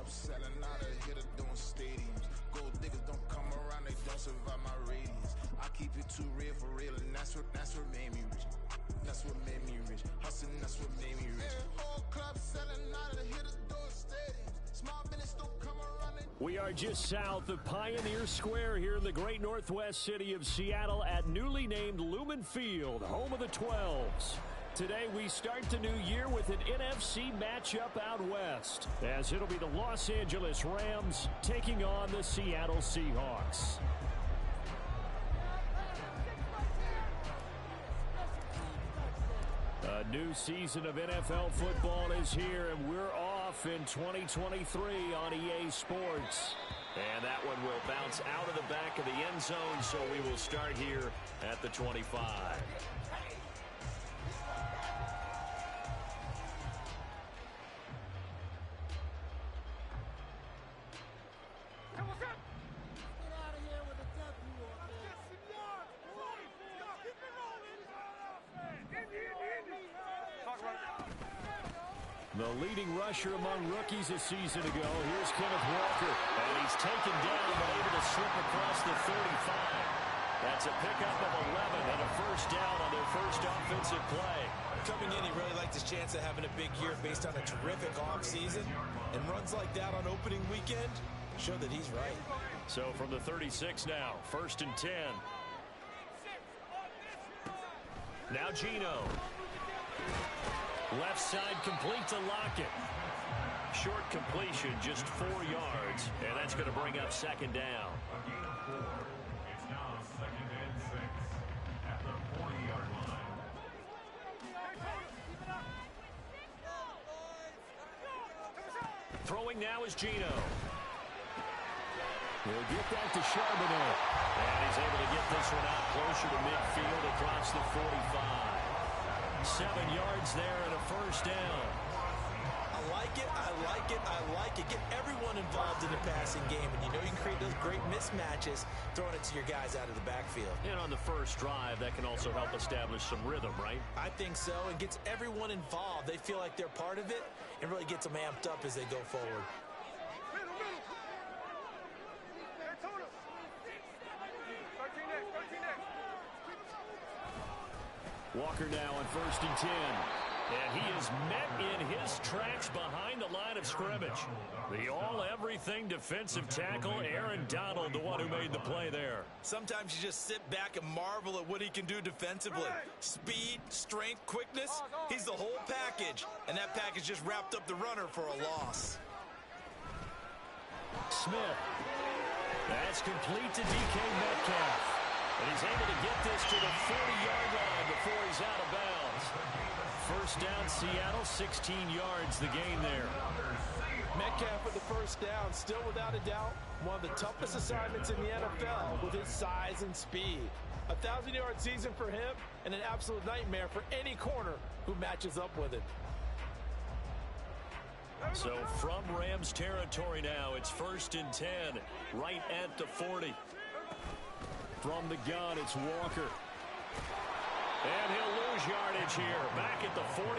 clubs, selling out a hitter doing stadiums. Gold diggers don't come around, they don't survive my radius. I keep it too real for real, and that's what made me rich. That's what made me rich. Hustling, that's what made me rich. Whole club selling out of hitters doing stadiums. Small business don't come around. We are just south of Pioneer Square here in the great northwest city of Seattle at newly named Lumen Field, home of the 12s. Today we start the new year with an NFC matchup out west, as it'll be the Los Angeles Rams taking on the Seattle Seahawks. A new season of NFL football is here, and we're off in 2023 on EA Sports. And that one will bounce out of the back of the end zone, so we will start here at the 25. The leading rusher among rookies a season ago. Here's Kenneth Walker. And he's taken down but able to slip across the 35. That's a pickup of 11 and a first down on their first offensive play. Coming in, he really liked his chance of having a big year based on a terrific offseason. And runs like that on opening weekend show that he's right. So from the 36 now, 1st and 10. Now Geno. Left side complete to Lockett. Short completion, just 4 yards, and that's going to bring up 2nd down. It's now 2nd and 6 at the 40-yard line. Throwing now is Geno. He'll get that to Charbonnet. And he's able to get this one out closer to midfield across the 45. 7 yards there and a first down. I like it, I like it, I like it. Get everyone involved in the passing game, and you know you can create those great mismatches throwing it to your guys out of the backfield. And on the first drive, that can also help establish some rhythm, right? I think so, and gets everyone involved. They feel like they're part of it and really gets them amped up as they go forward. Walker now on 1st and 10. And he is met in his tracks behind the line of scrimmage. The all-everything defensive tackle, Aaron Donald, the one who made the play there. Sometimes you just sit back and marvel at what he can do defensively. Speed, strength, quickness, he's the whole package. And that package just wrapped up the runner for a loss. Smith. That's complete to DK Metcalf. And he's able to get this to the 40-yard line before he's out of bounds. First down, Seattle, 16 yards the gain there. Metcalf with the first down, still without a doubt, one of the toughest assignments in the NFL with his size and speed. A 1,000-yard season for him and an absolute nightmare for any corner who matches up with it. So from Rams territory now, it's 1st and 10, right at the 40. From the gun, it's Walker. And he'll lose yardage here, back at the 41.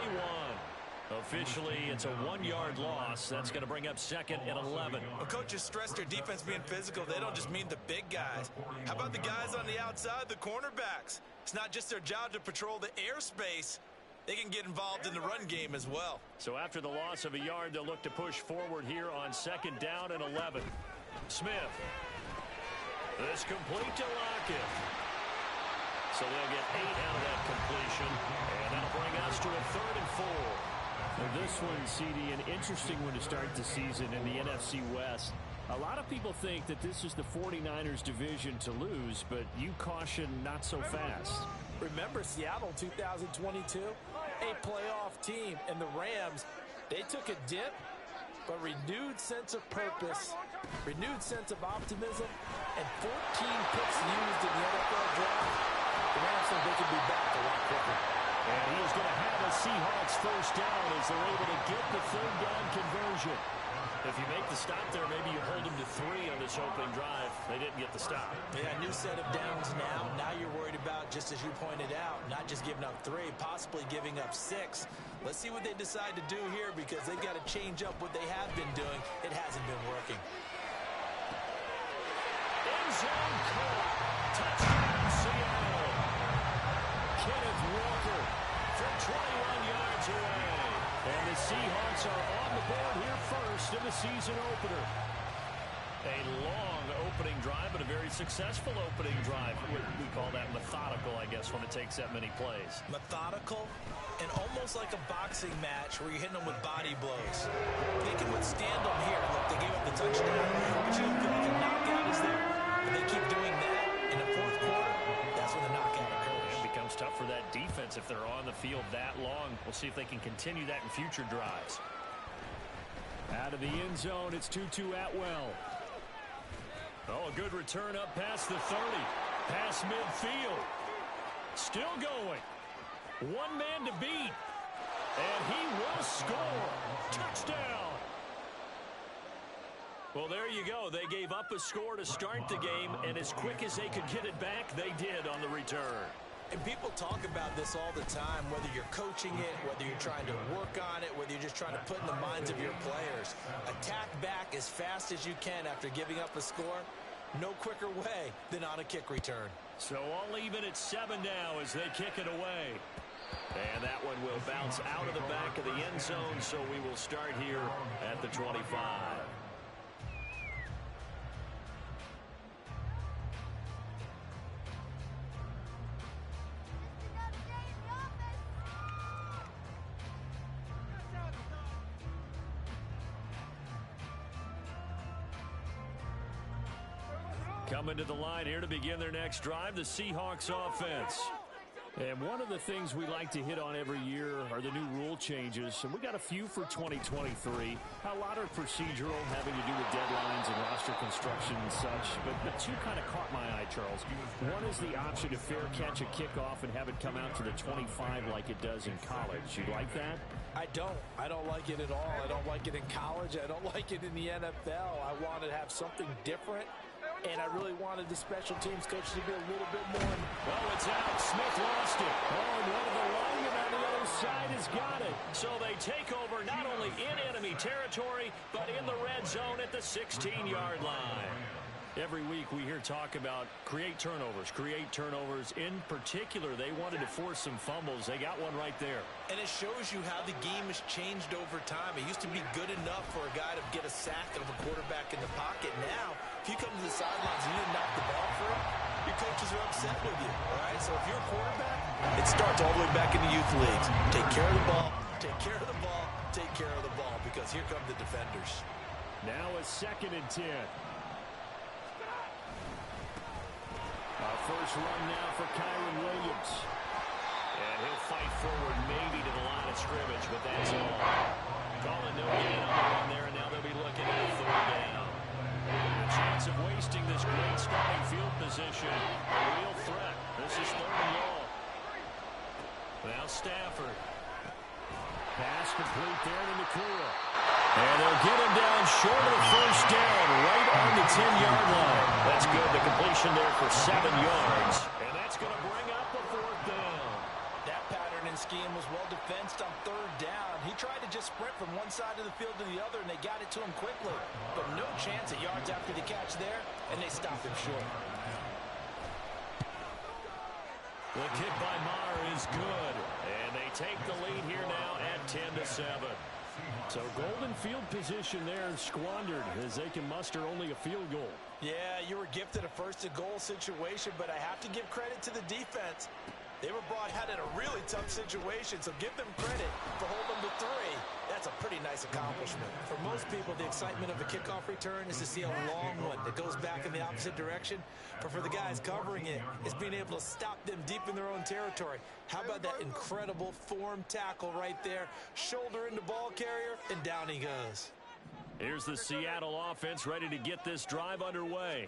Officially, it's a 1-yard loss. That's going to bring up 2nd and 11. Well, coaches stress their defense being physical. They don't just mean the big guys. How about the guys on the outside, the cornerbacks? It's not just their job to patrol the airspace. They can get involved in the run game as well. So after the loss of a yard, they'll look to push forward here on 2nd down and 11. Smith. This complete to Lockett. So they'll get 8 out of that completion, and that'll bring us to a 3rd and 4. Now this one, CD, an interesting one to start the season in the NFC West. A lot of people think that this is the 49ers division to lose, but you caution not so fast. Remember Seattle 2022? A playoff team, and the Rams, they took a dip, but renewed sense of purpose, renewed sense of optimism, and 14 picks used in the NFL draft. The Rams think they could be back a lot quicker. And he is going to have a Seahawks first down as they're able to get the 3rd down conversion. If you make the stop there, maybe you hold them to 3 on this opening drive. They didn't get the stop. Yeah, new set of downs now. Now you're worried about, just as you pointed out, not just giving up 3, possibly giving up 6. Let's see what they decide to do here because they've got to change up what they have been doing. It hasn't been working. End zone caught. Touchdown, Seattle. Kenneth Walker from 21 yards away. And the Seahawks are on the board here first in the season opener. A long opening drive, but a very successful opening drive. We call that methodical, I guess, when it takes that many plays. Methodical and almost like a boxing match where you're hitting them with body blows. They can withstand them here. Look, they gave up the touchdown, but you don't feel like a knockout is there. And they keep doing that in the fourth quarter. That's when the knockout occurs. It becomes tough for that defense if they're on the field that long. We'll see if they can continue that in future drives. Out of the end zone, it's Tutu Atwell. Oh, a good return up past the 30. Past midfield. Still going. One man to beat. And he will score. Touchdown. Well, there you go. They gave up a score to start the game, and as quick as they could get it back, they did on the return. And people talk about this all the time, whether you're coaching it, whether you're trying to work on it, whether you're just trying to put in the minds of your players. Attack back as fast as you can after giving up a score. No quicker way than on a kick return. So all even at 7 now as they kick it away. And that one will bounce out of the back of the end zone, so we will start here at the 25. Coming to the line here to begin their next drive, the Seahawks offense. And one of the things we like to hit on every year are the new rule changes. And we got a few for 2023. A lot are procedural, having to do with deadlines and roster construction and such. But the two kind of caught my eye, Charles. One is the option to fair catch a kickoff and have it come out to the 25 like it does in college. You like that? I don't. I don't like it at all. I don't like it in college. I don't like it in the NFL. I want to have something different. And I really wanted the special teams coach to be a little bit more. Oh, it's out. Smith lost it. Oh, and one of the linemen on the other side has got it. So they take over not only in enemy territory, but in the red zone at the 16-yard line. Every week we hear talk about create turnovers. In particular, they wanted to force some fumbles. They got one right there. And it shows you how the game has changed over time. It used to be good enough for a guy to get a sack of a quarterback in the pocket. Now, if you come to the sidelines and you didn't knock the ball free, your coaches are upset with you. All right, so if you're a quarterback, it starts all the way back in the youth leagues. Take care of the ball, take care of the ball, take care of the ball, because here come the defenders. Now a 2nd and 10. First run now for Kyron Williams. And he'll fight forward maybe to the line of scrimmage, but that's all. Calling no gain on the run there, and now they'll be looking at a 3rd down. A chance of wasting this great starting field position. A real threat. This is 3rd and long. Now Stafford. Pass complete there in the clear. And they'll get him down short of the 1st down, right on the 10-yard line. That's good. The completion there for 7 yards. And that's going to bring up a 4th down. That pattern and scheme was well defensed on 3rd down. He tried to just sprint from one side of the field to the other, and they got it to him quickly. But no chance at yards after the catch there, and they stopped him short. The kick by Maher is good. And they take the lead here now at 10-7. So golden field position there squandered as they can muster only a field goal. Yeah, you were gifted a 1st-and-goal situation, but I have to give credit to the defense. They were brought out in a really tough situation, so give them credit for holding them to 3. That's a pretty nice accomplishment. For most people, the excitement of a kickoff return is to see a long one that goes back in the opposite direction. But for the guys covering it, it's being able to stop them deep in their own territory. How about that incredible form tackle right there? Shoulder into ball carrier, and down he goes. Here's the Seattle offense ready to get this drive underway.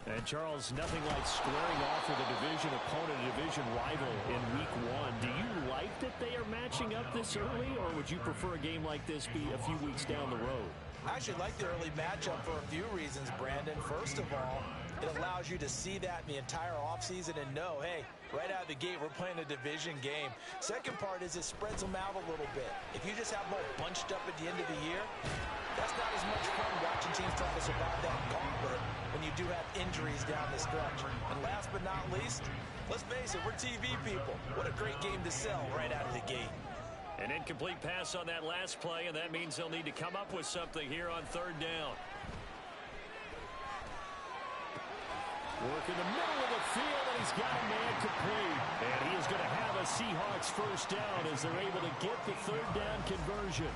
And, Charles, nothing like squaring off with a division opponent, a division rival in Week 1. Do you like like that they are matching up this early, or would you prefer a game like this be a few weeks down the road? I actually like the early matchup for a few reasons, Brandon. First of all, it allows you to see that in the entire offseason and know, hey, right out of the gate, we're playing a division game. Second part is it spreads them out a little bit. If you just have them all bunched up at the end of the year, that's not as much fun watching teams try to survive that gauntlet when you do have injuries down the stretch. And last but not least, let's face it, we're TV people. What a great game to sell right out of the gate. An incomplete pass on that last play, and that means they'll need to come up with something here on third down. Work in the middle of the field, and he's got a man complete. And he is going to have a Seahawks first down as they're able to get the third down conversion.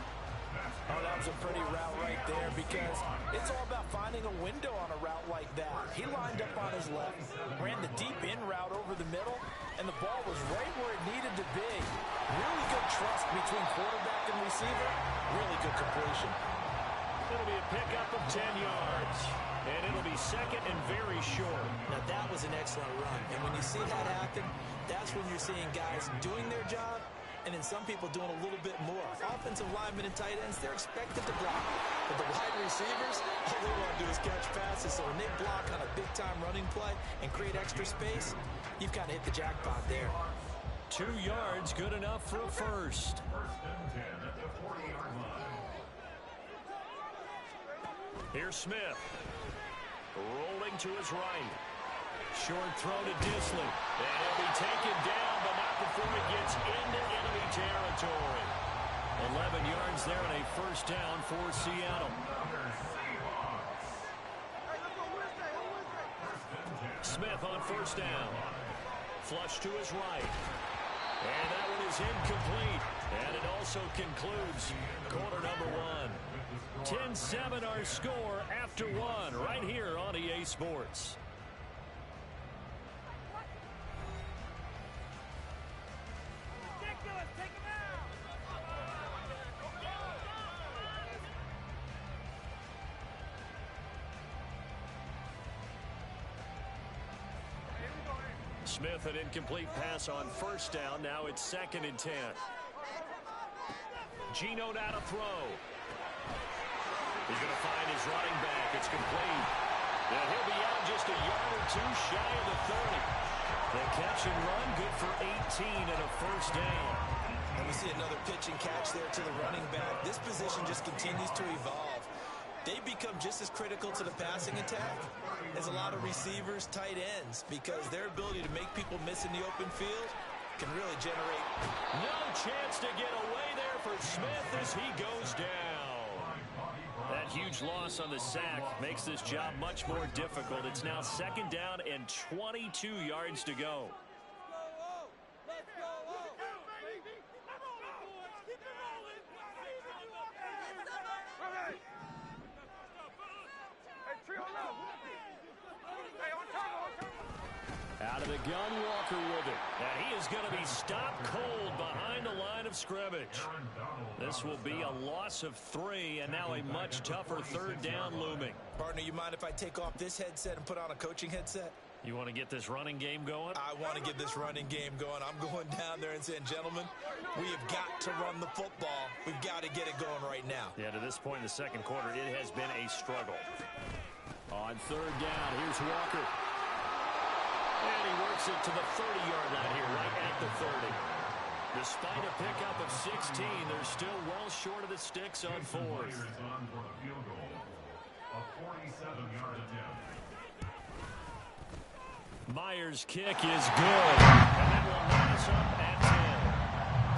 Oh, that was a pretty route right there because it's all about finding a window on a route like that. He lined up on his left, ran the deep in route over the middle, and the ball was right where it needed to be. Really good trust between quarterback and receiver. Really good completion. It'll be a pickup of 10 yards. And it'll be second and very short. Now, that was an excellent run. And when you see that happen, that's when you're seeing guys doing their job and then some people doing a little bit more. Offensive linemen and tight ends, they're expected to block. But the wide receivers, all they want to do is catch passes. So when they block on a big-time running play and create extra space, you've kind of hit the jackpot there. 2 yards, good enough for a first. First and 10 at the 40-yard line. Here's Smith. Rolling to his right. Short throw to Disley. And he'll be taken down, but not before he gets into enemy territory. 11 yards there and a first down for Seattle. Smith on first down. Flush to his right. And that one is incomplete. And it also concludes quarter number one. 10-7 our score after one right here on EA Sports. Smith, an incomplete pass on first down. Now it's second and 10. Geno now to throw. He's going to find his running back. It's complete. And he'll be out just a yard or two shy of the 30. The catch and run, good for 18 and a first down. And we see another pitch and catch there to the running back. This position just continues to evolve. They become just as critical to the passing attack as a lot of receivers, tight ends, because their ability to make people miss in the open field can really generate. No chance to get away there for Smith as he goes down. That huge loss on the sack makes this job much more difficult. It's now second down and 22 yards to go. Out of the gun, Walker with it. And he is going to be stopped cold behind the line of scrimmage. This will be a loss of 3, and now a much tougher third down looming. Partner, you mind if I take off this headset and put on a coaching headset? You want to get this running game going? I want to get this running game going. I'm going down there and saying, gentlemen, we have got to run the football. We've got to get it going right now. Yeah, to this point in the second quarter, it has been a struggle. On third down, here's Walker. And he works it to the 30-yard line here, right at the 30. Despite a pickup of 16, they're still well short of the sticks on fourth. On for the field goal. A 47-yard attempt. Myers' kick is good. And that will line us up at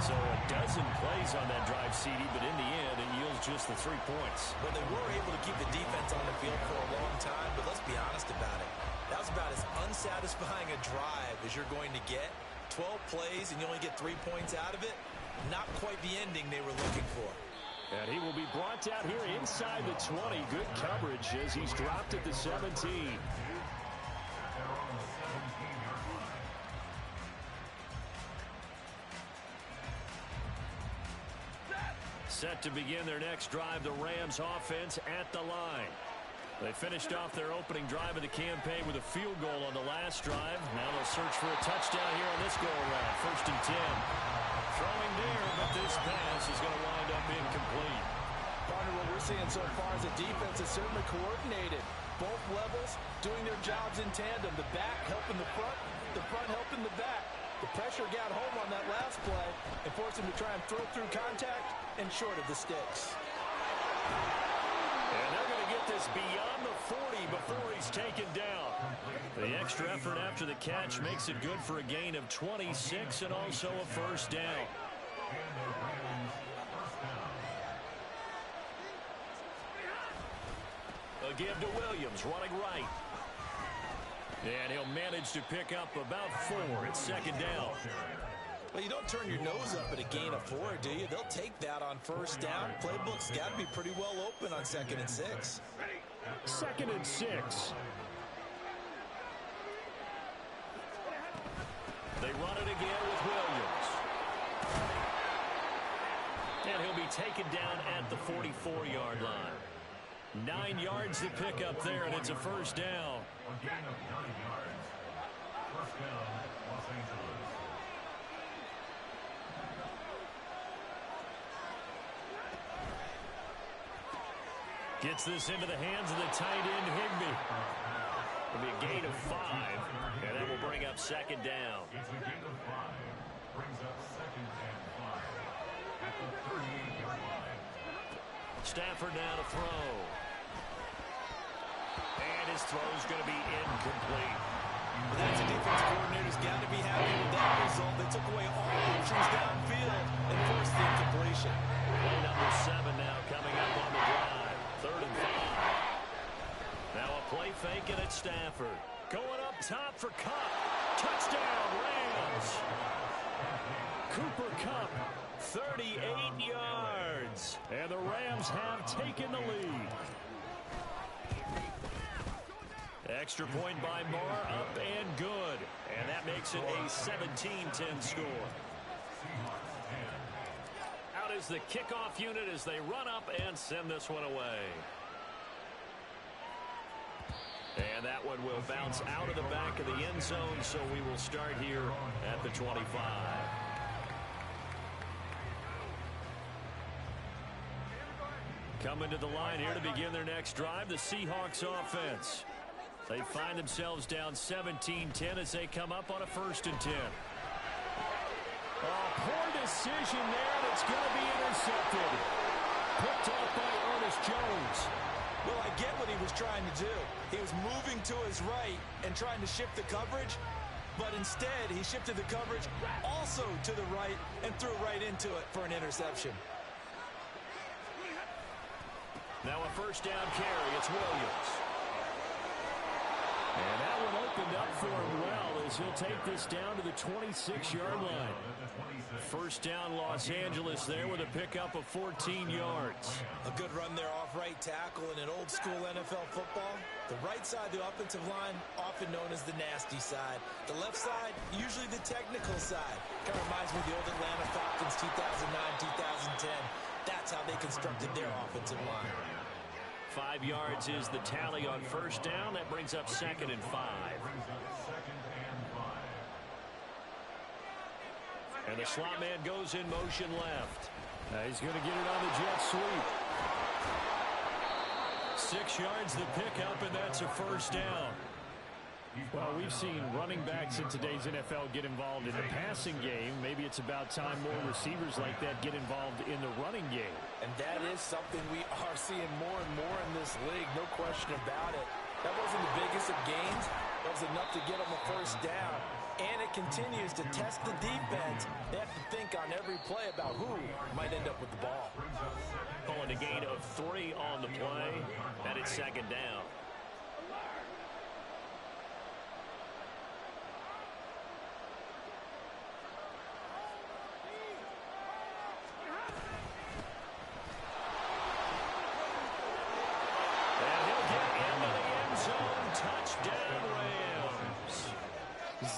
10. So a dozen plays on that drive, CD, but in the end, it yields just the 3 points. Well, they were able to keep the defense on the field for a long time, but let's be honest about it. That was about as unsatisfying a drive as you're going to get. 12 plays and you only get 3 points out of it. Not quite the ending they were looking for. And he will be brought down here inside the 20. Good coverage as he's dropped at the 17. Set to begin their next drive, the Rams offense at the line. They finished off their opening drive of the campaign with a field goal on the last drive. Now they'll search for a touchdown here on this go-around. First and 10. Throwing there, but this pass is going to wind up incomplete. Partner, what we're seeing so far is the defense is certainly coordinated. Both levels doing their jobs in tandem. The back helping the front helping the back. The pressure got home on that last play and forced him to try and throw through contact and short of the sticks. And they're going to get this beyond the 40 before he's taken down. The extra effort after the catch makes it good for a gain of 26 and also a first down. A give to Williams, running right. And he'll manage to pick up about 4. It's second down. Well, you don't turn your nose up at a gain of 4, do you? They'll take that on first down. Playbook's got to be pretty well open on 2nd and 6. 2nd and 6. They run it again with Williams. And he'll be taken down at the 44-yard line. 9 yards to pick up there, and it's a first down. A gain of 9 yards. First down, Los Angeles. Gets this into the hands of the tight end, Higbee. It'll be a gain of 5, and that will bring up second down. It's a gain of 5. Brings up 2nd and 5 at the 38-yard line. Stafford now to throw. And his throw's going to be incomplete. Well, that's a defense coordinator's got to be happy with that result. They took away all options downfield and forced the incompletion. Play number 7 now coming up on the drive. 3rd and 5. Now a play fake and it's Stafford. Going up top for Kupp. Touchdown, Rams. Cooper Kupp, 38 yards. And the Rams have taken the lead. Extra point by Moore, up and good. And that makes it a 17-10 score. Out is the kickoff unit as they run up and send this one away. And that one will bounce out of the back of the end zone, so we will start here at the 25. Coming to the line here to begin their next drive, the Seahawks offense. They find themselves down 17-10 as they come up on a 1st and 10. Poor decision there, and it's going to be intercepted. Picked off by Ernest Jones. Well, I get what he was trying to do. He was moving to his right and trying to shift the coverage, but instead he shifted the coverage also to the right and threw right into it for an interception. Now a first down carry. It's Williams. And that one opened up for him well as he'll take this down to the 26-yard line. First down Los Angeles there with a pickup of 14 yards. A good run there off right tackle in an old school NFL football. The right side of the offensive line, often known as the nasty side. The left side, usually the technical side. Kind of reminds me of the old Atlanta Falcons 2009-2010. That's how they constructed their offensive line. 5 yards is the tally on first down. That brings up 2nd and 5. And the slot man goes in motion left. He's going to get it on the jet sweep. 6 yards the pickup, and that's a first down. Well, we've seen running backs in today's NFL get involved in the passing game. Maybe it's about time more receivers like that get involved in the running game. And that is something we are seeing more and more in this league, no question about it. That wasn't the biggest of gains. That was enough to get them a first down. And it continues to test the defense. They have to think on every play about who might end up with the ball. Calling a gain of 3 on the play, and it's second down.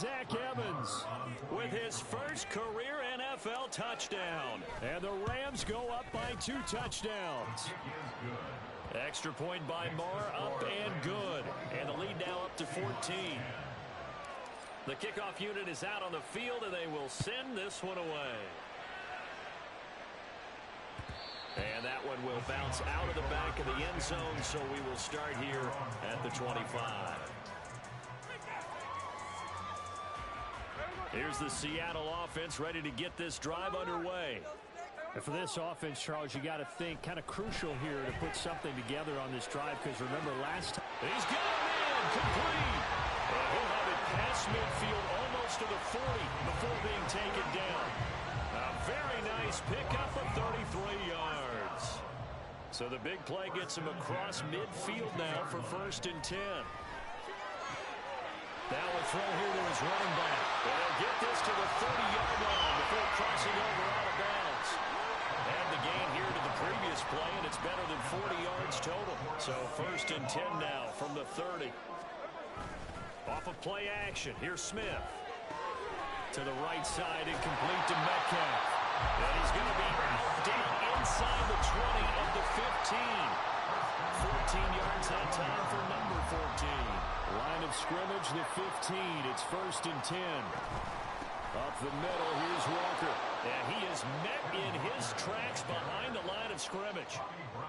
Zach Evans with his first career NFL touchdown. And the Rams go up by 2 touchdowns. Extra point by Moore, up and good. And the lead now up to 14. The kickoff unit is out on the field, and they will send this one away. And that one will bounce out of the back of the end zone, so we will start here at the 25. Here's the Seattle offense ready to get this drive underway. And for this offense, Charles, you got to think kind of crucial here to put something together on this drive, because remember last time. He's got him in, complete. And he'll have it past midfield almost to the 40 before being taken down. A very nice pickup of 33 yards. So the big play gets him across midfield now for 1st and 10. Now a throw here to his running back. And they'll get this to the 30-yard line before crossing over out of bounds. And the gain here to the previous play, and it's better than 40 yards total. So 1st and 10 now from the 30. Off of play action, here's Smith. To the right side, incomplete to Metcalf. And he's going to be out down inside the 20 of the 15. 14 yards that time for number 14. Line of scrimmage, the 15. It's 1st and 10. Up the middle, here's Walker. And he is met in his tracks behind the line of scrimmage.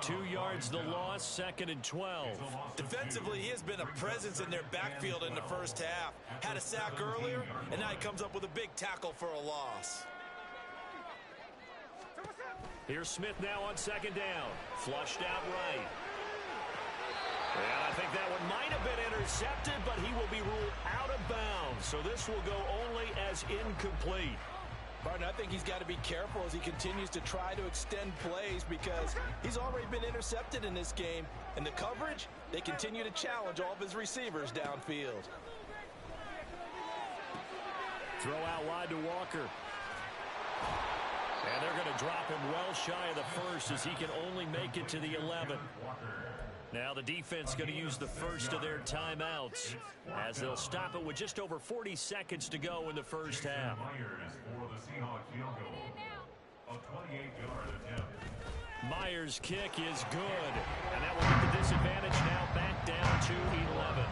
2 yards the loss, 2nd and 12. Defensively, he has been a presence in their backfield in the first half. Had a sack earlier, and now he comes up with a big tackle for a loss. Here's Smith now on 2nd down. Flushed out right. And I think that one might have been intercepted, but he will be ruled out of bounds. So this will go only as incomplete. Barton, I think he's got to be careful as he continues to try to extend plays, because he's already been intercepted in this game. And the coverage, they continue to challenge all of his receivers downfield. Throw out wide to Walker. And they're going to drop him well shy of the 1st as he can only make it to the 11. Now the defense going to use the first of their timeouts as they'll stop it with just over 40 seconds to go in the first half. Myers' kick is good, and that will get the disadvantage now back down to 11.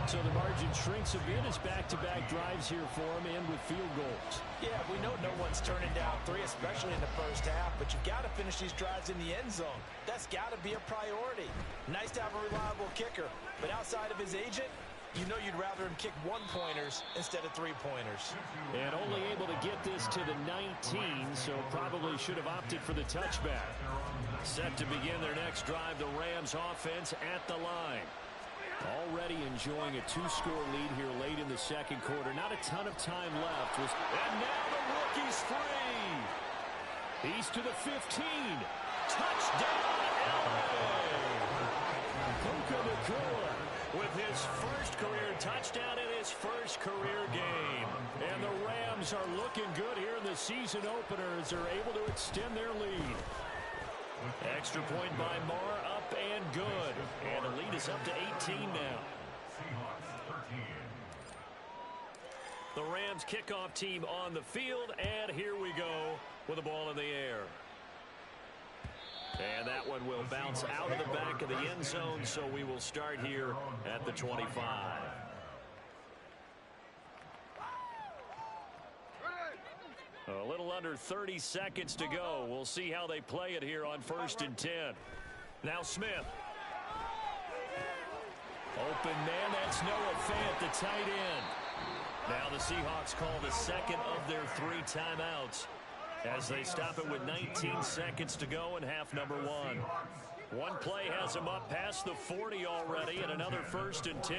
So the margin shrinks a bit as back-to-back drives here for him, and with field goals. Yeah, we know no one's turning down 3, especially in the first half, but you've got to finish these drives in the end zone. That's got to be a priority. Nice to have a reliable kicker, but outside of his agent, you know you'd rather him kick 1-pointers instead of 3-pointers. And only able to get this to the 19, so probably should have opted for the touchback. Set to begin their next drive, the Rams offense at the line. Already enjoying a 2-score lead here late in the 2nd quarter. Not a ton of time left. And now the rookie's free. He's to the 15. Touchdown, LA! Puka Nacua with his first career touchdown in his first career game. And the Rams are looking good here in the season opener as they're able to extend their lead. Extra point by Moore, up and good. And the lead is up to 18 now. The Rams kickoff team on the field, and here we go with the ball in the air. And that one will bounce out of the back of the end zone, so we will start here at the 25. A little under 30 seconds to go. We'll see how they play it here on 1st and 10. Now Smith. Open man, that's Noah Fant, the tight end. Now the Seahawks call the second of their 3 timeouts as they stop it with 19 seconds to go in half number 1. One play has him up past the 40 already, and another 1st and 10.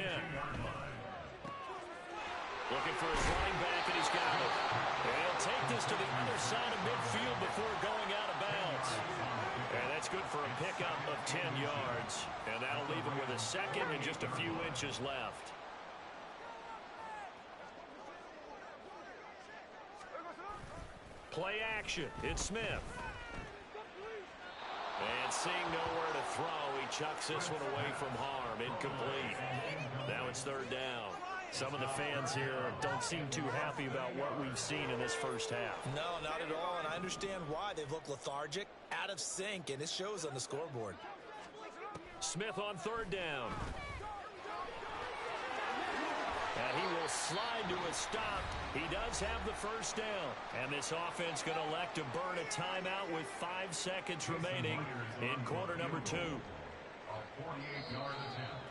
Looking for his running back, and he's got it. And he'll take this to the other side of midfield before going out of bounds. And that's good for a pickup of 10 yards. And that'll leave him with a second and just a few inches left. Play action. It's Smith. And seeing nowhere to throw, he chucks this one away from harm. Incomplete. Now it's 3rd down. Some of the fans here don't seem too happy about what we've seen in this first half. No, not at all, and I understand why. They've looked lethargic, out of sync, and it shows on the scoreboard. Smith on 3rd down. And he will will slide to a stop. He does have the first down. And this offense going to elect to burn a timeout with 5 seconds remaining in quarter number 2.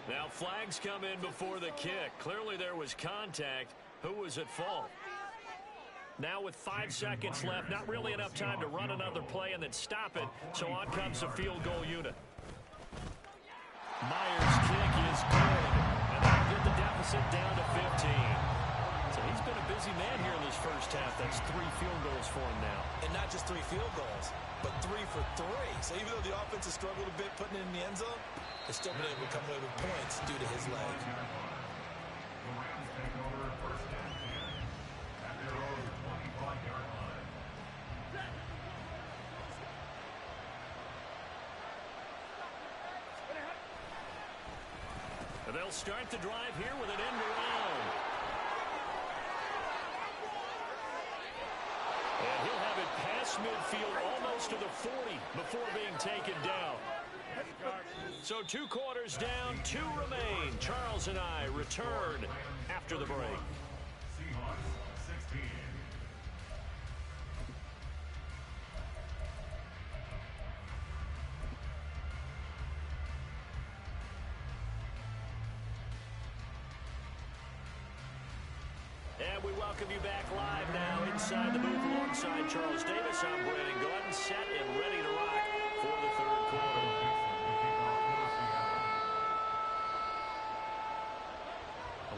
Now flags come in before the kick. Clearly there was contact. Who was at fault? Now with 5 seconds left, not really enough time to run another play and then stop it. So on comes the field goal unit. Myers' kick is good. And that'll get the deficit down to 15. So he's been a busy man here in this first half. That's 3 field goals for him now. And not just 3 field goals, but 3 for 3. So even though the offense has struggled a bit putting it in the end zone, they've still been able to come away with points due to his leg. They'll start the drive here with an end around. And he'll have it past midfield almost to the 40 before being taken down. So 2 quarters down, 2 remain. Charles and I return after the break. And we welcome you back live now inside the booth alongside Charles Davis. I'm Brandon Gordon, set and ready to rock for the 3rd quarter.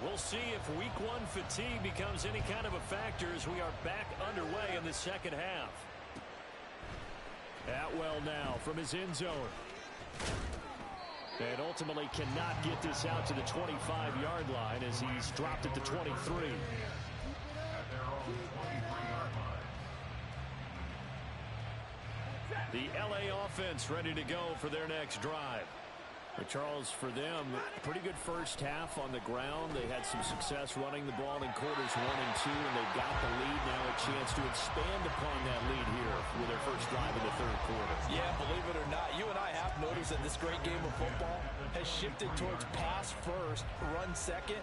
We'll see if week 1 fatigue becomes any kind of a factor as we are back underway in the second half. Atwell now from his end zone. And ultimately cannot get this out to the 25-yard line as he's dropped it to 23. The LA offense ready to go for their next drive. But Charles, for them, pretty good first half on the ground. They had some success running the ball in quarters 1 and 2, and they've got the lead now, a chance to expand upon that lead here with their first drive in the 3rd quarter. Yeah, believe it or not, you and I have noticed that this great game of football has shifted towards pass first, run second.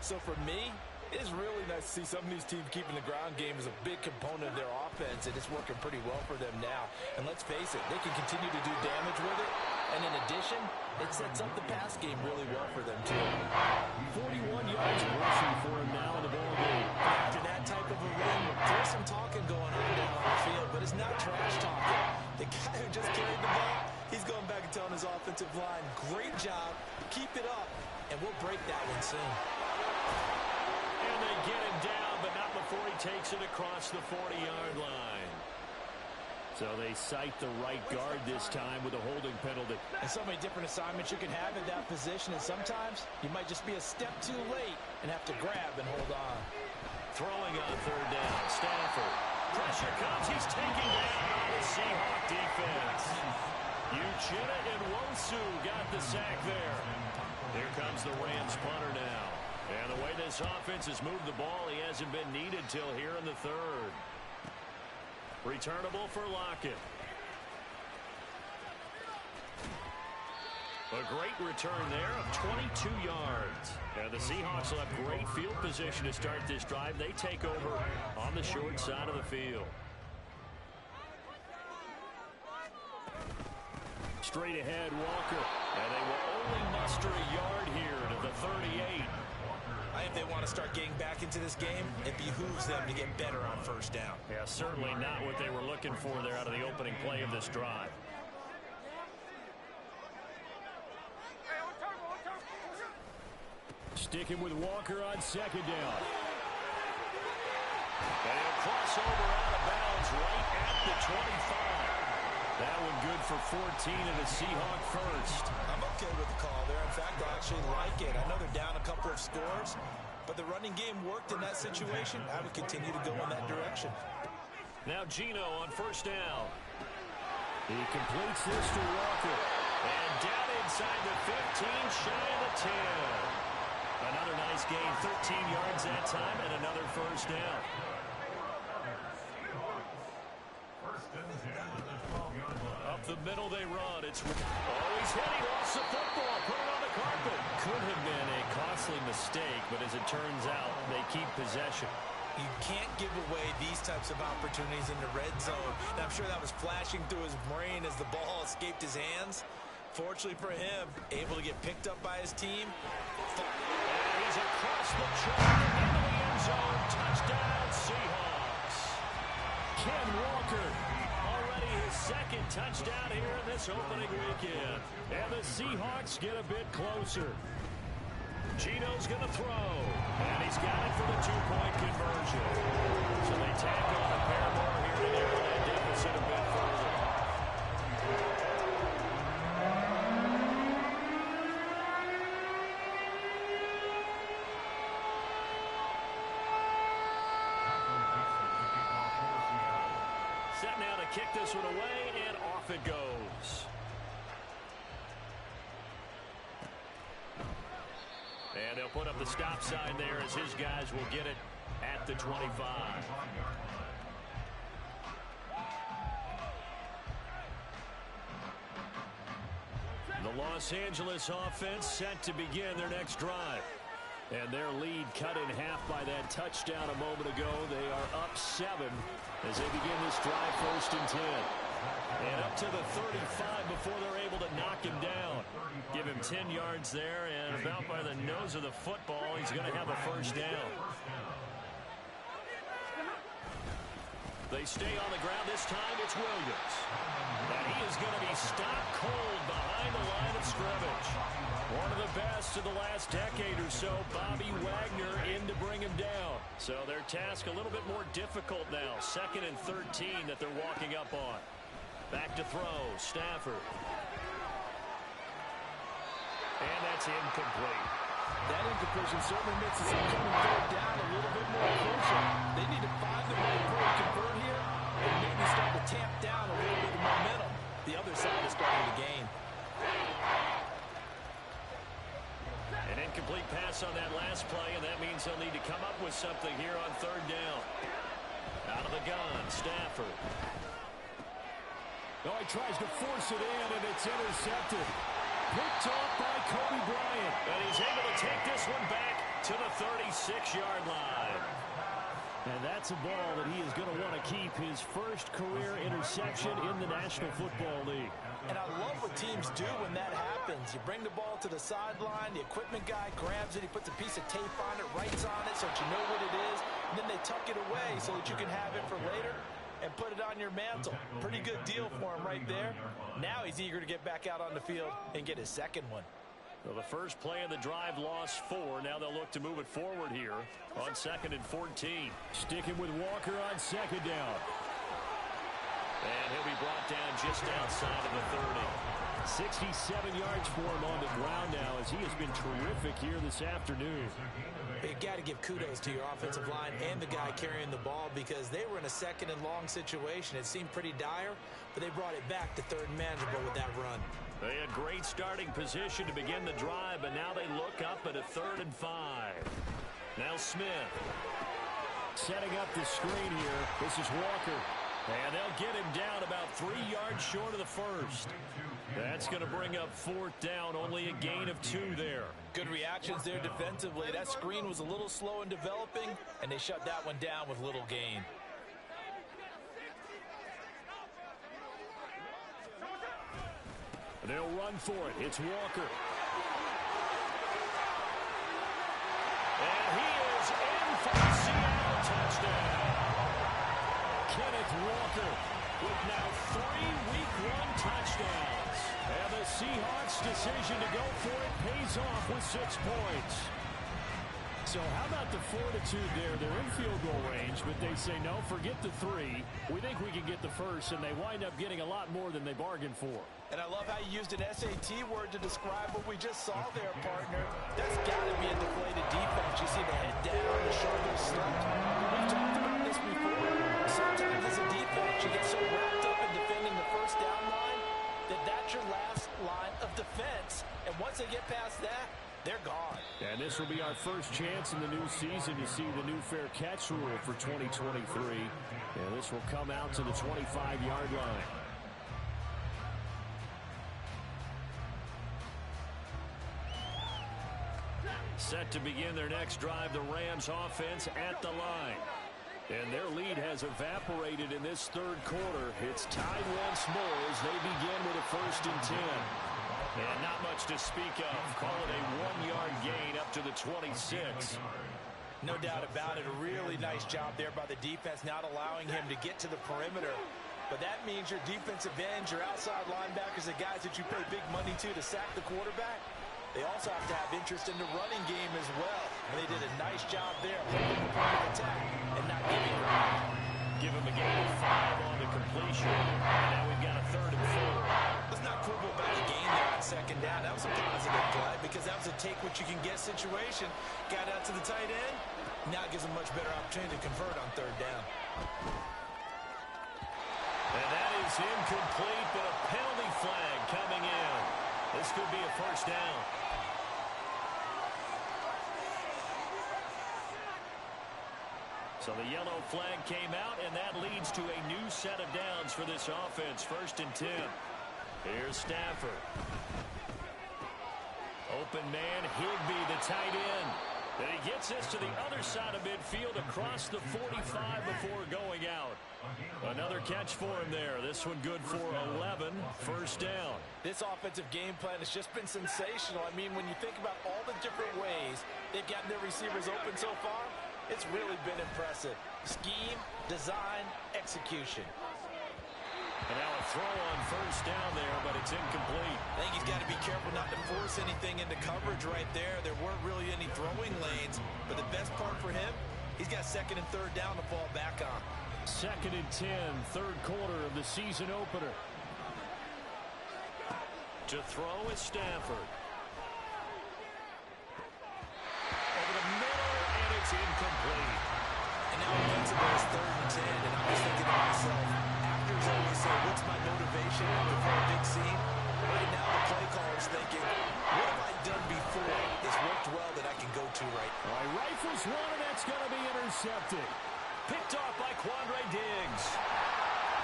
So for me, it is really nice to see some of these teams keeping the ground game as a big component of their offense, and it's working pretty well for them now. And let's face it, they can continue to do damage with it. And in addition, it sets up the pass game really well for them, too. 41 yards of rushing for him now in the ball game. After that type of a win, there's some talking going on down on the field, but it's not trash talking. The guy who just carried the ball, he's going back and telling his offensive line, great job, keep it up, and we'll break that one soon. And they get him down, but not before he takes it across the 40-yard line. So they cite the right guard this time with a holding penalty. And so many different assignments you can have in that position, and sometimes you might just be a step too late and have to grab and hold on. Throwing on 3rd down, Stafford. Pressure comes, he's taken down by the Seahawk defense. Uchenna and Wosu got the sack there. Here comes the Rams punter now. And the way this offense has moved the ball, he hasn't been needed till here in the 3rd. Returnable for Lockett. A great return there of 22 yards. And the Seahawks will have great field position to start this drive. They take over on the short side of the field. Straight ahead, Walker. And they will only muster a yard here to the 38. I think they want to start getting back into this game. It behooves them to get better on 1st down. Yeah, certainly not what they were looking for there out of the opening play of this drive. Sticking with Walker on 2nd down. And he'll cross over out of bounds right at the 25. That one good for 14 and a Seahawk first. I'm okay with the call there. In fact, I actually like it. I know they're down a couple of scores, but the running game worked in that situation. I would continue to go in that direction. Now Gino on 1st down. He completes this to Walker. And down inside the 15, shy of the 10. Another nice gain, 13 yards that time, and another 1st down. Up the middle they run. It's oh, he he's hit. He lost the football. Put it on the carpet. Could have been a costly mistake, but as it turns out, they keep possession. You can't give away these types of opportunities in the red zone. And I'm sure that was flashing through his brain as the ball escaped his hands. Fortunately for him, able to get picked up by his team. And he's across the track into the end zone. Touchdown, Seahawks. Ken Walker, already his second touchdown here in this opening weekend. And the Seahawks get a bit closer. Gino's going to throw, and he's got it for the two-point conversion. So they tack on a pair more here to narrow that deficit a bit further. Set now to kick this one away, and off it goes. And they'll put up the stop sign there as his guys will get it at the 25. The Los Angeles offense set to begin their next drive. And their lead cut in half by that touchdown a moment ago. They are up 7 as they begin this drive 1st and 10. And up to the 35 before they're able to knock him down. Give him 10 yards there, and about by the nose of the football, he's going to have a first down. They stay on the ground. This time it's Williams. And he is going to be stopped cold behind the line of scrimmage. One of the best of the last decade or so, Bobby Wagner in to bring him down. So their task a little bit more difficult now. 2nd and 13 that they're walking up on. Back to throw, Stafford. And that's incomplete. That incompletion certainly makes this upcoming 3rd down a little bit more crucial. They need to find the right play to convert here and maybe start to tamp down a little bit of momentum. The other side is starting to gain. An incomplete pass on that last play, and that means they'll need to come up with something here on 3rd down. Out of the gun, Stafford. Oh, he tries to force it in, and it's intercepted. Picked off by Kobe Bryant. And he's able to take this one back to the 36-yard line. And that's a ball that he is going to want to keep, his first career interception in the National Football League. And I love what teams do when that happens. You bring the ball to the sideline, the equipment guy grabs it, he puts a piece of tape on it, writes on it so that you know what it is, and then they tuck it away so that you can have it for later and put it on your mantle. Pretty good deal for him right there. Now he's eager to get back out on the field and get his second one. Well, the first play of the drive lost 4. Now they'll look to move it forward here on 2nd and 14. Sticking with Walker on 2nd down. And he'll be brought down just outside of the 30. 67 yards for him on the ground now as he has been terrific here this afternoon. You got to give kudos to your offensive line and the guy carrying the ball because they were in a 2nd and long situation. It seemed pretty dire, but they brought it back to 3rd and manageable with that run. They had great starting position to begin the drive, but now they look up at a 3rd and 5. Now Smith. Setting up the screen here. This is Walker. And they'll get him down about 3 yards short of the first. That's going to bring up 4th down, only a gain of 2 there. Good reactions there defensively. That screen was a little slow in developing, and they shut that one down with little gain. They'll run for it. It's Walker. And he is in for the Seattle touchdown. Kenneth Walker with now 3 Week 1 touchdowns. And the Seahawks' decision to go for it pays off with 6 points. So how about the fortitude there? They're in field goal range, but they say, no, forget the 3. We think we can get the first, and they wind up getting a lot more than they bargained for. And I love how you used an SAT word to describe what we just saw there, partner. That's got to be a deflated defense. You see the head down, the shoulders slumped. We've talked about this before. Sometimes as a defense, you get so wrapped up in defending the first down line that that's your last line of defense. And once they get past that, they're gone. And this will be our first chance in the new season to see the new fair catch rule for 2023. And this will come out to the 25-yard line. Set to begin their next drive, the Rams offense at the line. And their lead has evaporated in this third quarter. It's tied once more as they begin with a 1st and 10. And not much to speak of. Call it a 1-yard gain up to the 26. No doubt about it. A really nice job there by the defense, not allowing him to get to the perimeter. But that means your defensive ends, your outside linebackers, the guys that you pay big money to sack the quarterback, they also have to have interest in the running game as well. And they did a nice job there holding the point of attack and not giving ground. Give him a gain of 5 on the completion. And now we've got a 3rd and 4. Let's not quibble about a gain there on 2nd down. That was a positive play because that was a take-what-you-can-get situation. Got out to the tight end. Now it gives them much better opportunity to convert on 3rd down. And that is incomplete, but a penalty flag coming in. This could be a 1st down. So the yellow flag came out, and that leads to a new set of downs for this offense. 1st and 10. Here's Stafford. Open man, Higbee, the tight end. And he gets this to the other side of midfield across the 45 before going out. Another catch for him there. This one good for 11. 1st down. This offensive game plan has just been sensational. I mean, when you think about all the different ways they've gotten their receivers open so far, it's really been impressive. Scheme, design, execution. And now a throw on 1st down there, but it's incomplete. I think he's got to be careful not to force anything into coverage right there. There weren't really any throwing lanes, but the best part for him, he's got 2nd and 3rd down to fall back on. 2nd and 10, 3rd quarter of the season opener. To throw is Stafford. Over the middle, and it's incomplete. And now offensively it's 3rd and 10, and I'm just thinking to myself, actors always say, what's my motivation before a big scene? Right now the play caller's thinking, what have I done before that's worked well that I can go to right now? All right, rifles one, and that's going to be intercepted. Picked off by Quandre Diggs.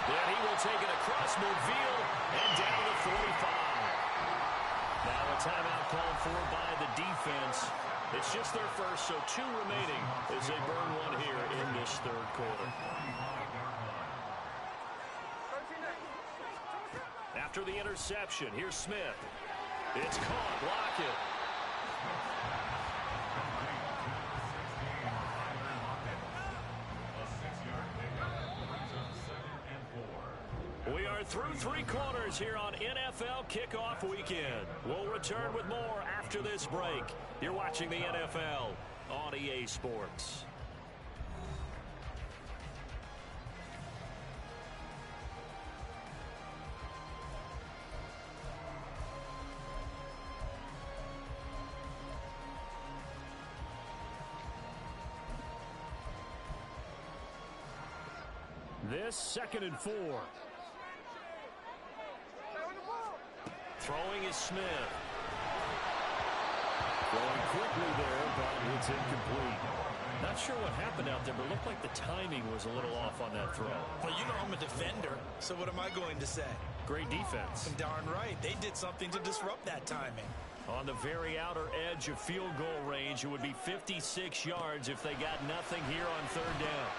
Then he will take it across midfield and down to 45. Now a timeout called for by the defense. It's just their first, so 2 remaining as they burn one here in this 3rd quarter. After the interception, here's Smith. It's caught. Block it. We are through 3 quarters here on NFL Kickoff Weekend. We'll return with more after this break. You're watching the NFL on EA Sports. This 2nd and 4. Throwing is Smith. Throwing quickly there, but it's incomplete. Not sure what happened out there, but it looked like the timing was a little off on that throw. Well, you know I'm a defender, so what am I going to say? Great defense. Darn right. They did something to disrupt that timing. On the very outer edge of field goal range, it would be 56 yards if they got nothing here on 3rd down.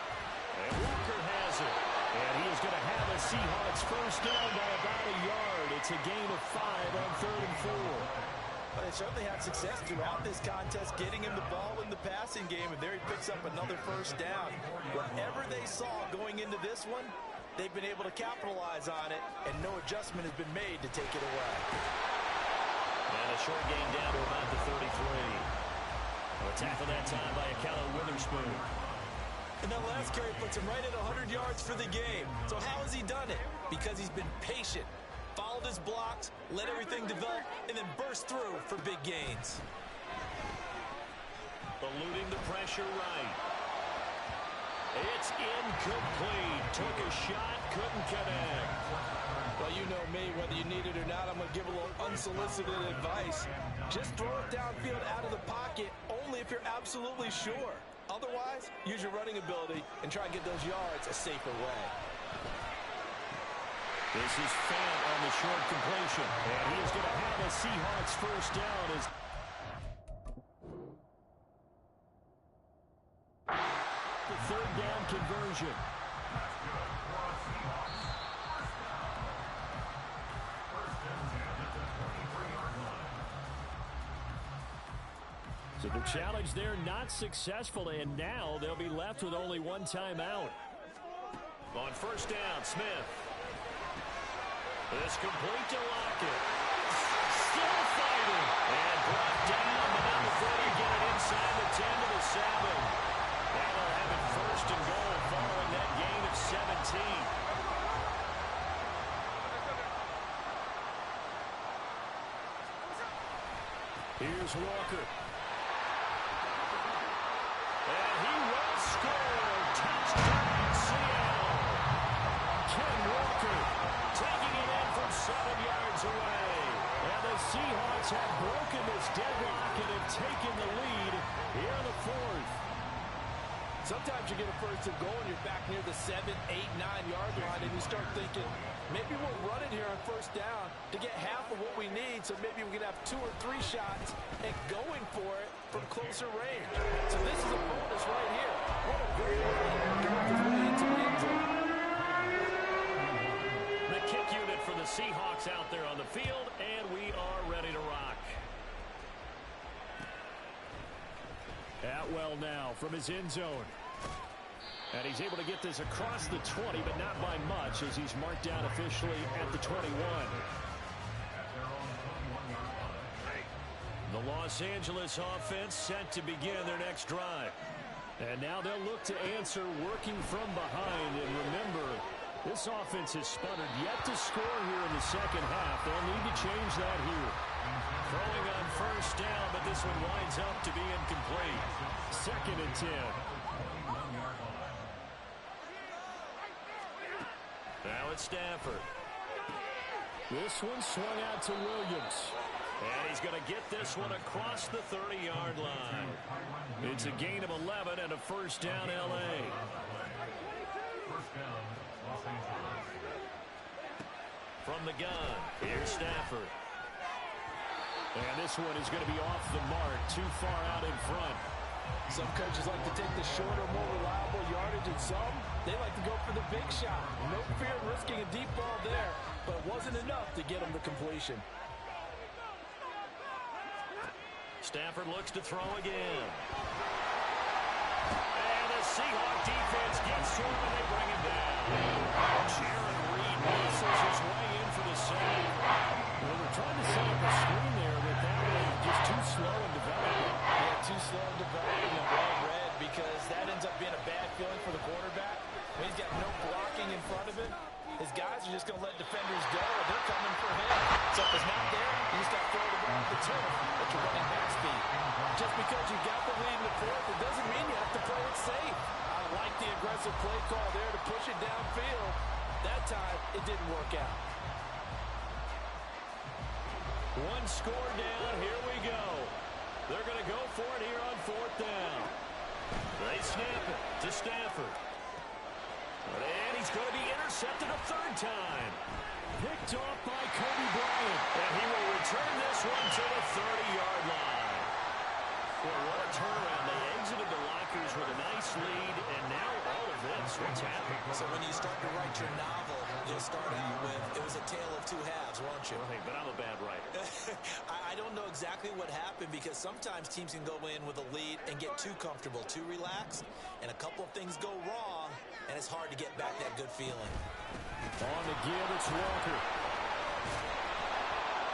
And Walker has it. And he is going to have a Seahawks 1st down by about a yard. It's a gain of 5 on 3rd and 4. Well, they certainly had success throughout this contest, getting him the ball in the passing game, and there he picks up another 1st down. Whatever they saw going into this one, they've been able to capitalize on it, and no adjustment has been made to take it away. And a short gain down to about the 33. A tackle that time by Akello Witherspoon. And that last carry puts him right at 100 yards for the game. So how has he done it? Because he's been patient, followed his blocks, let everything develop, and then burst through for big gains. Eluding the pressure right. It's incomplete. Took a shot, couldn't connect. Well, you know me, whether you need it or not, I'm going to give a little unsolicited advice. Just throw it downfield out of the pocket, only if you're absolutely sure. Otherwise, use your running ability and try and get those yards a safer way. This is Fant on the short completion. And he is going to have a Seahawks 1st down. conversion. So the challenge there not successful, and now they'll be left with only one timeout. On first down, Smith. This complete to Lockett. Still fighting. And brought down, but not before they get it inside the 10 to the 7. Now they'll have it first and goal following that gain of 17. Here's Walker. And he will score. Touchdown, Seattle. Ken Walker taking it in from 7 yards away. And the Seahawks have broken this deadlock and have taken the lead here in the fourth. Sometimes you get a first and goal and you're back near the 7, 8, 9-yard line, and you start thinking, maybe we'll run it here on first down to get half of what we need, so maybe we can have 2 or 3 shots and going for it from closer range. So this is a bonus right here. What a great way to work his way into the end zone. The kick unit for the Seahawks out there on the field, and we are ready to rock. Atwell now from his end zone. And he's able to get this across the 20, but not by much, as he's marked down officially at the 21. The Los Angeles offense set to begin their next drive. And now they'll look to answer working from behind. And remember, this offense has sputtered yet to score here in the second half. They'll need to change that here. Throwing on first down, but this one winds up to be incomplete. 2nd and 10. Now it's Stafford. This one swung out to Williams. And he's going to get this one across the 30-yard line. It's a gain of 11 and a first down, L.A. From the gun, here's Stafford. And this one is going to be off the mark, too far out in front. Some coaches like to take the shorter, more reliable yardage, and some, they like to go for the big shot. No fear of risking a deep ball there, but it wasn't enough to get him the completion. Stafford looks to throw again. And the Seahawk defense gets to him, and they bring him down. Jaron Reed muscles his way in for the save. Well, they're trying to set up a screen there, but that was just too slow in developing. Yeah, too slow in developing and well read, because that ends up being a bad feeling for the quarterback. When he's got no blocking in front of him, his guys are just going to let defenders go, and they're coming for him. So if it's not there, you just got to throw the ball off the turf at your running back speed. Just because you got the lead in the fourth, it doesn't mean you have to play it safe. I like the aggressive play call there to push it downfield. That time, it didn't work out. One score down, here we go. They're going to go for it here on 4th down. They snap it to Stafford. And he's going to be intercepted a 3rd time. Picked off by Kobe Bryant. And he will return this one to the 30-yard line. Well, what a turnaround. They exited the lockers with a nice lead, and now all of this, what's happening? So when you start to write your novel, you'll start out with, it was a tale of 2 halves, won't you? Hey, but I'm a bad writer. I don't know exactly what happened, because sometimes teams can go in with a lead and get too comfortable, too relaxed, and a couple of things go wrong, and it's hard to get back that good feeling. On the give, it's Walker.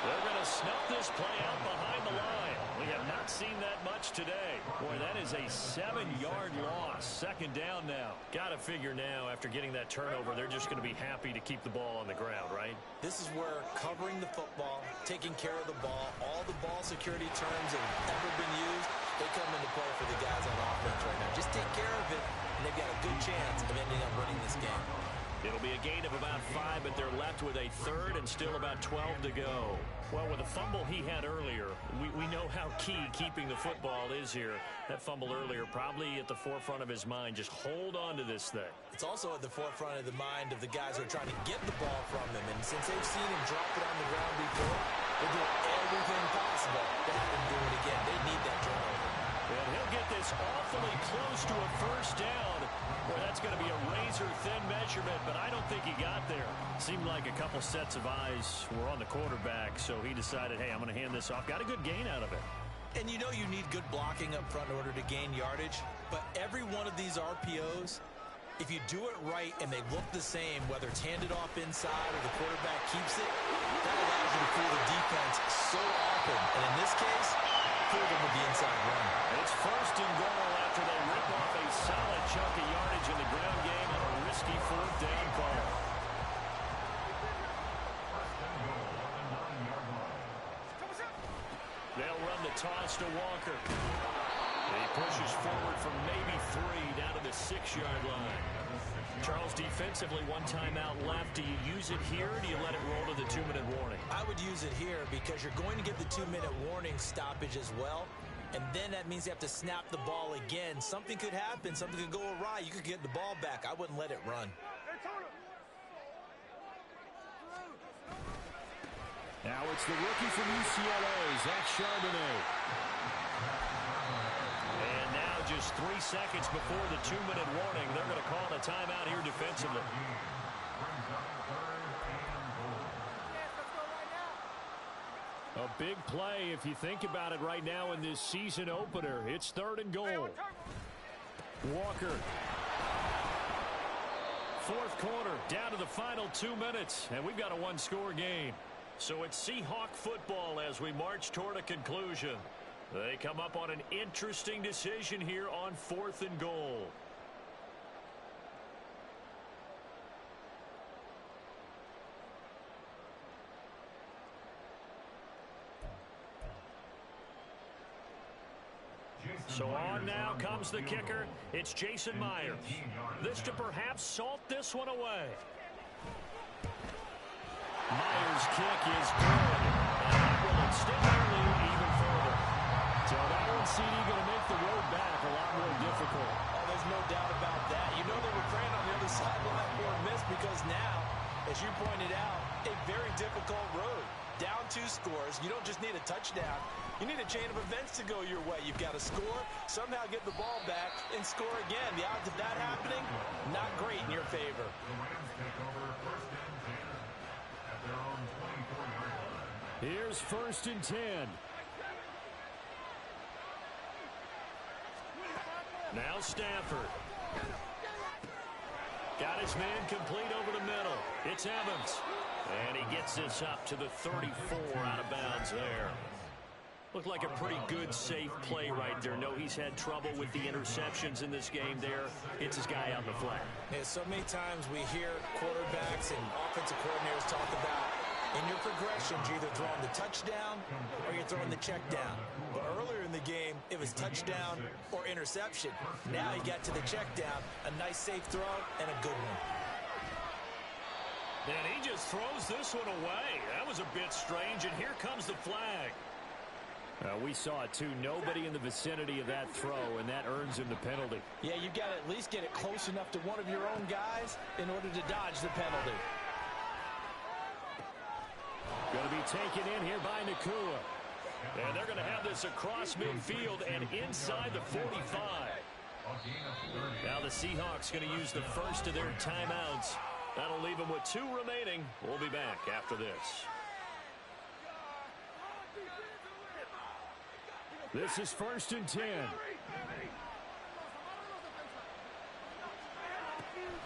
They're going to snuff this play out behind the line. We have not seen that much today. Boy, that is a 7-yard loss. 2nd down now. Got to figure now, after getting that turnover, they're just going to be happy to keep the ball on the ground, right? This is where covering the football, taking care of the ball, all the ball security terms that have ever been used, they come into play for the guys on offense right now. Just take care of it, and they've got a good chance of ending up winning this game. It'll be a gain of about 5, but they're left with a 3rd and still about 12 to go. Well, with the fumble he had earlier, we know how key keeping the football is here. That fumble earlier probably at the forefront of his mind. Just hold on to this thing. It's also at the forefront of the mind of the guys who are trying to get the ball from him. And since they've seen him drop it on the ground before, they're doing everything possible to have him do it again. They need that turnover. And he'll get this awfully close to a 1st down. Boy, that That's going to be a razor-thin measurement, but I don't think he got there. Seemed like a couple sets of eyes were on the quarterback, so he decided, hey, I'm going to hand this off. Got a good gain out of it. And you know you need good blocking up front in order to gain yardage, but every one of these RPOs, if you do it right and they look the same, whether it's handed off inside or the quarterback keeps it, that allows you to fool the defense so often. And in this case, fool them with the inside run. It's first and goal after they rip off a solid chunk of yardage in the ground game on a risky fourth down call. They'll run the toss to Walker. He pushes forward from maybe 3 down to the 6-yard line. Charles, defensively, 1 timeout left. Do you use it here, or do you let it roll to the 2-minute warning? I would use it here because you're going to get the 2-minute warning stoppage as well. And then that means you have to snap the ball again. Something could happen. Something could go awry. You could get the ball back. I wouldn't let it run. Now it's the rookie from UCLA, Zach Charbonnet. And now just 3 seconds before the 2-minute warning, they're going to call a timeout here defensively. A big play if you think about it right now in this season opener. It's 3rd and goal. Walker. 4th quarter, down to the final 2 minutes, and we've got a 1-score game. So it's Seahawk football as we march toward a conclusion. They come up on an interesting decision here on 4th and goal. So on now comes the kicker. It's Jason Myers. This to perhaps salt this one away. Myers' kick is good. And that will extend their lead even further. So that one, CD, going to make the road back a lot more difficult. Oh, there's no doubt about that. You know they were praying on the other sideline for a miss because now, as you pointed out, a very difficult road. Down 2 scores. You don't just need a touchdown. You need a chain of events to go your way. You've got to score, somehow get the ball back, and score again. The odds of that happening, not great in your favor. Here's 1st and 10. Now Stafford. Got his man complete over the middle. It's Evans. And he gets this up to the 34 out of bounds there. Looked like a pretty good, safe play right there. No, he's had trouble with the interceptions in this game there. Gets his guy out in the flat. Yeah, so many times we hear quarterbacks and offensive coordinators talk about in your progressions, you're either throwing the touchdown or you're throwing the check down. But earlier in the game, it was touchdown or interception. Now he got to the check down, a nice safe throw, and a good one. And he just throws this one away. That was a bit strange, and here comes the flag. We saw it, too. Nobody in the vicinity of that throw, and that earns him the penalty. Yeah, you've got to at least get it close enough to one of your own guys in order to dodge the penalty. Going to be taken in here by Nakua. And they're going to have this across midfield and inside the 45. Now the Seahawks going to use the first of their timeouts. That'll leave them with 2 remaining. We'll be back after this. This is 1st and 10.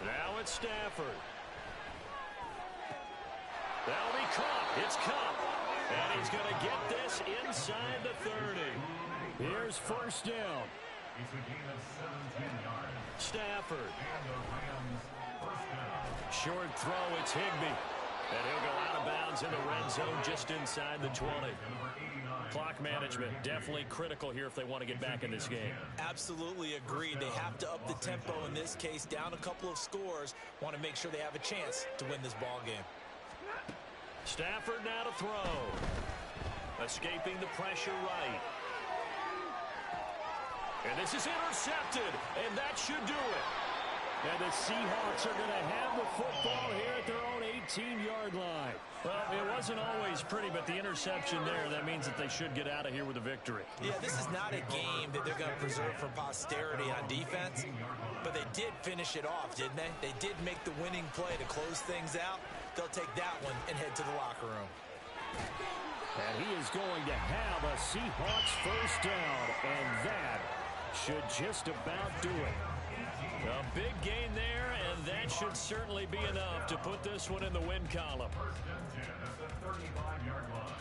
Now it's Stafford. That'll be Cup. It's Cup. And he's going to get this inside the 30. Here's 1st down. It's a gain of 17 yards. Stafford. And the Rams first down. Short throw, it's Higbee. And he'll go out of bounds in the red zone just inside the 20. Clock management definitely critical here if they want to get back in this game. Absolutely agreed. They have to up the tempo in this case. Down a couple of scores. Want to make sure they have a chance to win this ball game. Stafford now to throw. Escaping the pressure right. And this is intercepted, and that should do it. And the Seahawks are going to have the football here at their own 18-yard line. Well, it wasn't always pretty, but the interception there, that means that they should get out of here with a victory. Yeah, this is not a game that they're going to preserve for posterity on defense, but they did finish it off, didn't they? They did make the winning play to close things out. They'll take that one and head to the locker room. And he is going to have a Seahawks first down, and that should just about do it. A big gain there, and that should certainly be enough to put this one in the win column. First and 10 at the 35-yard line.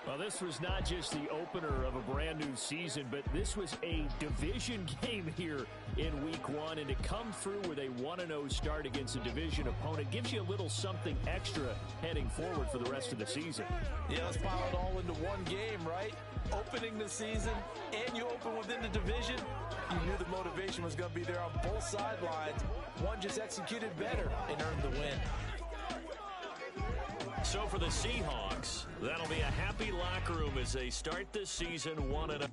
Well, this was not just the opener of a brand new season, but this was a division game here in week one. And to come through with a 1-0 start against a division opponent gives you a little something extra heading forward for the rest of the season. Yeah, let's pile it all into one game, right? Opening the season, and you open within the division. You knew the motivation was going to be there on both sidelines. One just executed better and earned the win. So for the Seahawks, that'll be a happy locker room as they start this season 1-0.